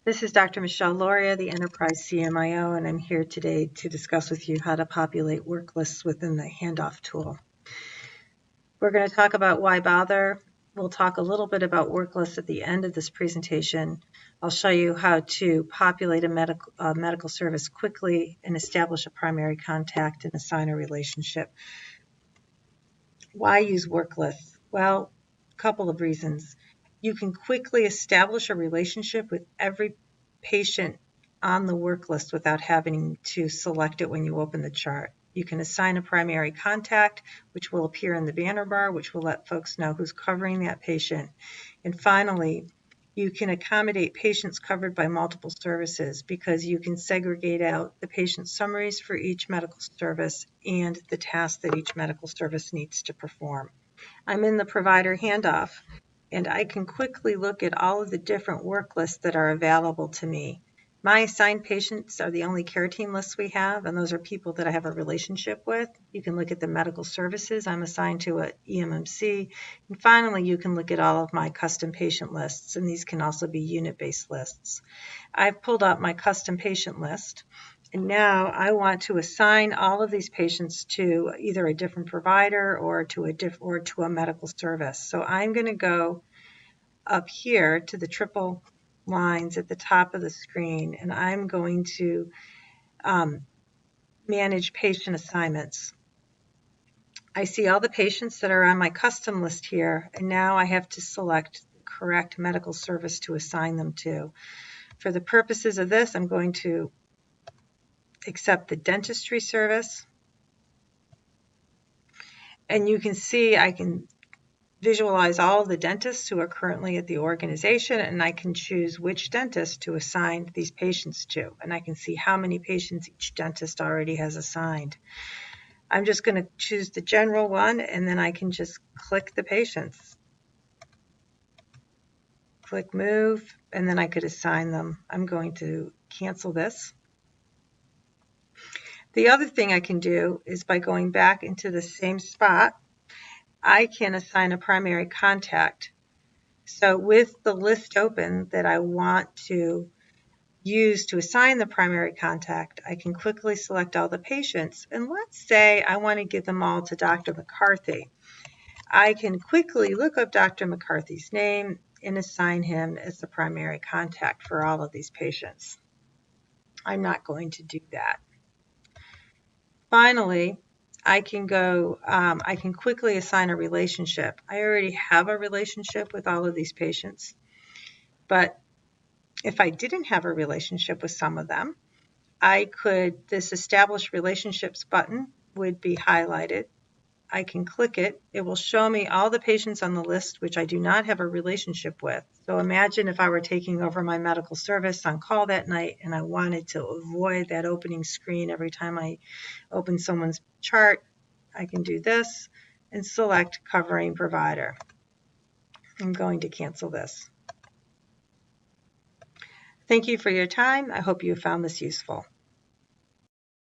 This is Dr. Michelle Loria, the Enterprise CMIO, and I'm here today to discuss with you how to populate work lists within the handoff tool. We're going to talk about why bother. We'll talk a little bit about work lists at the end of this presentation. I'll show you how to populate a medical service quickly and establish a primary contact and assign a relationship. Why use work lists? Well, a couple of reasons. You can quickly establish a relationship with every patient on the work list without having to select it when you open the chart. You can assign a primary contact, which will appear in the banner bar, which will let folks know who's covering that patient. And finally, you can accommodate patients covered by multiple services because you can segregate out the patient summaries for each medical service and the tasks that each medical service needs to perform. I'm in the provider handoff, and I can quickly look at all of the different work lists that are available to me. My assigned patients are the only care team lists we have, and those are people that I have a relationship with. You can look at the medical services I'm assigned to at EMMC. And finally, you can look at all of my custom patient lists, and these can also be unit-based lists. I've pulled up my custom patient list, and now I want to assign all of these patients to either a different provider or to a medical service. So I'm going to go up here to the triple lines at the top of the screen, and I'm going to manage patient assignments. I see all the patients that are on my custom list here, and now I have to select the correct medical service to assign them to. For the purposes of this, I'm going to accept the dentistry service, and you can see I can visualize all of the dentists who are currently at the organization, and I can choose which dentist to assign these patients to, and I can see how many patients each dentist already has assigned. I'm just going to choose the general one, and then I can just click the patients. Click move, and then I could assign them. I'm going to cancel this. The other thing I can do is by going back into the same spot, I can assign a primary contact. So with the list open that I want to use to assign the primary contact, I can quickly select all the patients. And let's say I want to give them all to Dr. McCarthy. I can quickly look up Dr. McCarthy's name and assign him as the primary contact for all of these patients. I'm not going to do that. Finally, I can quickly assign a relationship. I already have a relationship with all of these patients, but if I didn't have a relationship with some of them, this establish relationships button would be highlighted. I can click it. It will show me all the patients on the list which I do not have a relationship with. So imagine if I were taking over my medical service on call that night and I wanted to avoid that opening screen every time I open someone's chart. I can do this and select covering provider. I'm going to cancel this. Thank you for your time. I hope you found this useful.